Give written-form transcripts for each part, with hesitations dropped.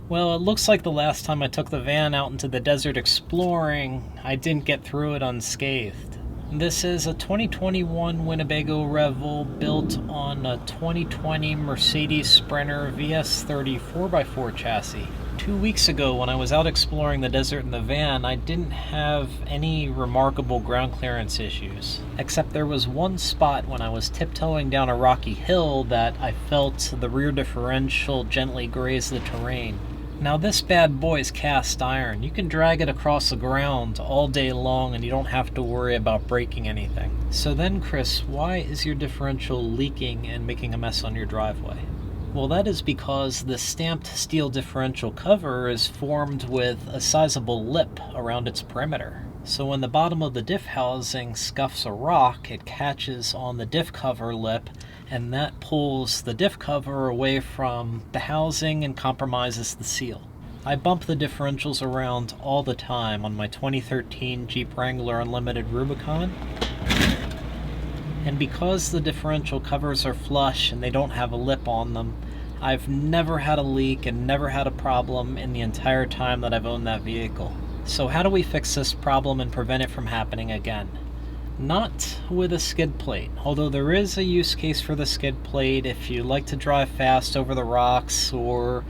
Well, it looks like the last time I took the van out into the desert exploring, I didn't get through it unscathed. This is a 2021 Winnebago Revel built on a 2020 Mercedes Sprinter VS30 4x4 chassis. 2 weeks ago, when I was out exploring the desert in the van, I didn't have any remarkable ground clearance issues, except there was one spot when I was tiptoeing down a rocky hill that I felt the rear differential gently graze the terrain. Now this bad boy is cast iron. You can drag it across the ground all day long and you don't have to worry about breaking anything. So then, Chris, why is your differential leaking and making a mess on your driveway? Well, that is because the stamped steel differential cover is formed with a sizable lip around its perimeter. So when the bottom of the diff housing scuffs a rock, it catches on the diff cover lip, and that pulls the diff cover away from the housing and compromises the seal. I bump the differentials around all the time on my 2013 Jeep Wrangler Unlimited Rubicon. And because the differential covers are flush and they don't have a lip on them, I've never had a leak and never had a problem in the entire time that I've owned that vehicle. So how do we fix this problem and prevent it from happening again? Not with a skid plate, although there is a use case for the skid plate if you like to drive fast over the rocks or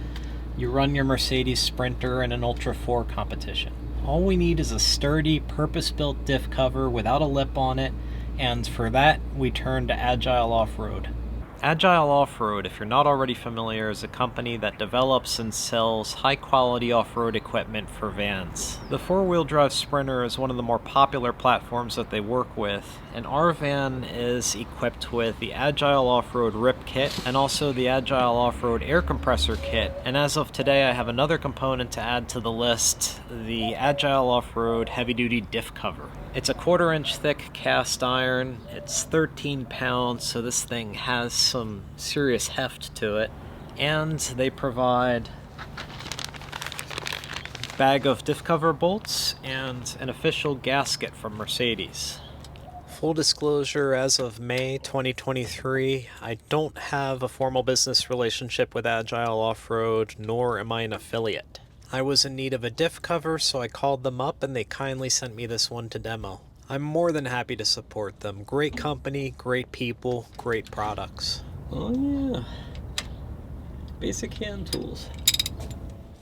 you run your Mercedes Sprinter in an Ultra 4 competition. All we need is a sturdy, purpose-built diff cover without a lip on it, and for that, we turn to Agile Offroad. Agile Offroad, if you're not already familiar, is a company that develops and sells high-quality off-road equipment for vans. The four-wheel drive Sprinter is one of the more popular platforms that they work with, and our van is equipped with the Agile Offroad RIP kit and also the Agile Offroad air compressor kit, and as of today I have another component to add to the list, the Agile Offroad heavy-duty diff cover. It's a 1/4 inch thick cast iron, it's 13 pounds, so this thing has some serious heft to it, and they provide a bag of diff cover bolts and an official gasket from Mercedes. Full disclosure, as of May 2023, I don't have a formal business relationship with Agile Offroad, nor am I an affiliate. I was in need of a diff cover, so I called them up and they kindly sent me this one to demo. I'm more than happy to support them. Great company, great people, great products. Oh yeah, basic hand tools.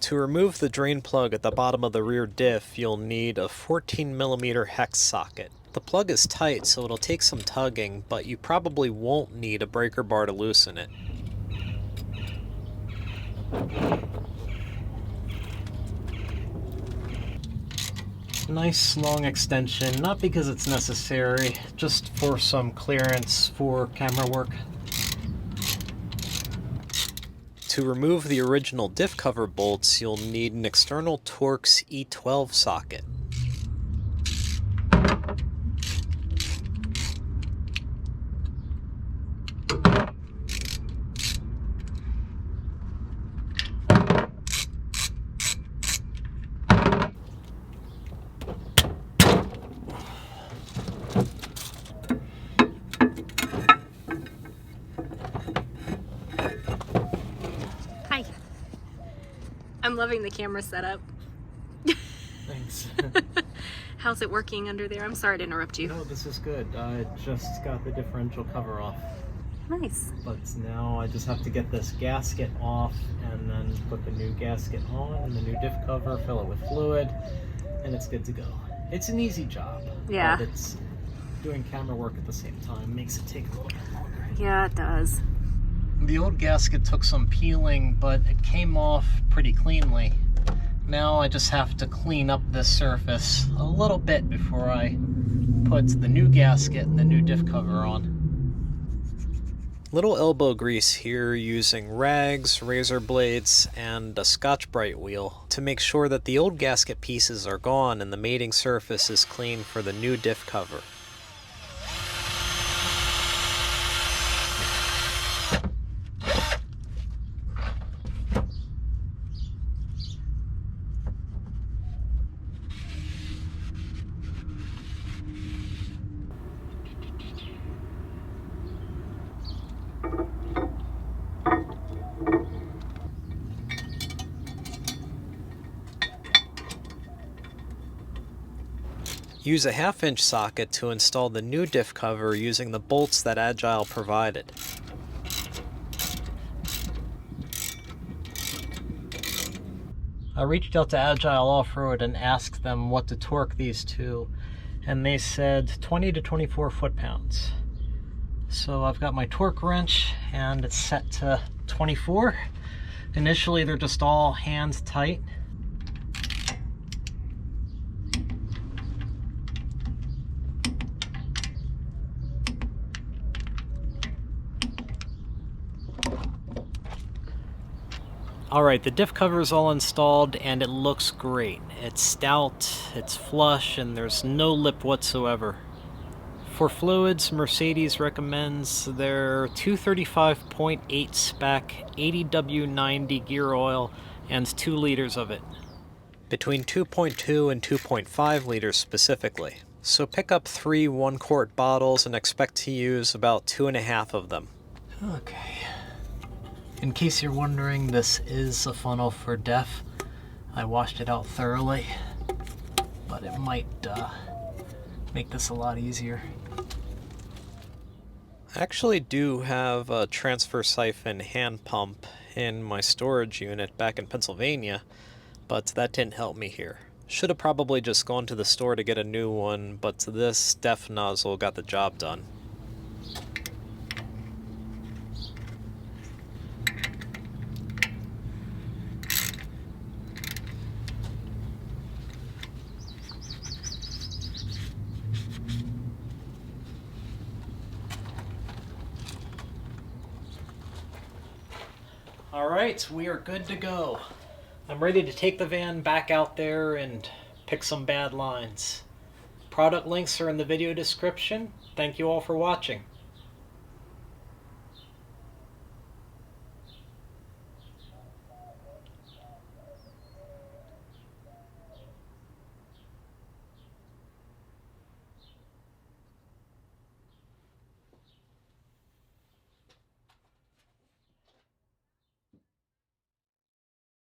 To remove the drain plug at the bottom of the rear diff, you'll need a 14mm hex socket. The plug is tight, so it'll take some tugging, but you probably won't need a breaker bar to loosen it. Nice long extension, not because it's necessary, just for some clearance for camera work. To remove the original diff cover bolts, you'll need an external Torx E12 socket. Hi. I'm loving the camera setup. Thanks. How's it working under there? I'm sorry to interrupt you. No, this is good. I just got the differential cover off. Nice. But now I just have to get this gasket off and then put the new gasket on and the new diff cover, fill it with fluid, and it's good to go. It's an easy job. Yeah. But it's doing camera work at the same time makes it take a little bit longer. Yeah, it does. The old gasket took some peeling, but it came off pretty cleanly. Now I just have to clean up this surface a little bit before I put the new gasket and the new diff cover on. Little elbow grease here using rags, razor blades, and a Scotch-Brite wheel to make sure that the old gasket pieces are gone and the mating surface is clean for the new diff cover. Use a 1/2-inch socket to install the new diff cover using the bolts that Agile provided. I reached out to Agile Offroad and asked them what to torque these to, and they said 20 to 24 foot-pounds. So I've got my torque wrench and it's set to 24. Initially they're just all hand tight. Alright, the diff cover is all installed and it looks great. It's stout, it's flush, and there's no lip whatsoever. For fluids, Mercedes recommends their 235.8 spec 80W90 gear oil and 2 liters of it. Between 2.2 and 2.5 liters specifically. So pick up 3 1-quart bottles and expect to use about 2.5 of them. Okay. In case you're wondering, this is a funnel for Diff. I washed it out thoroughly, but it might make this a lot easier. I actually do have a transfer siphon hand pump in my storage unit back in Pennsylvania, but that didn't help me here. Should have probably just gone to the store to get a new one, but this Diff nozzle got the job done. Alright, we are good to go. I'm ready to take the van back out there and pick some bad lines. Product links are in the video description. Thank you all for watching.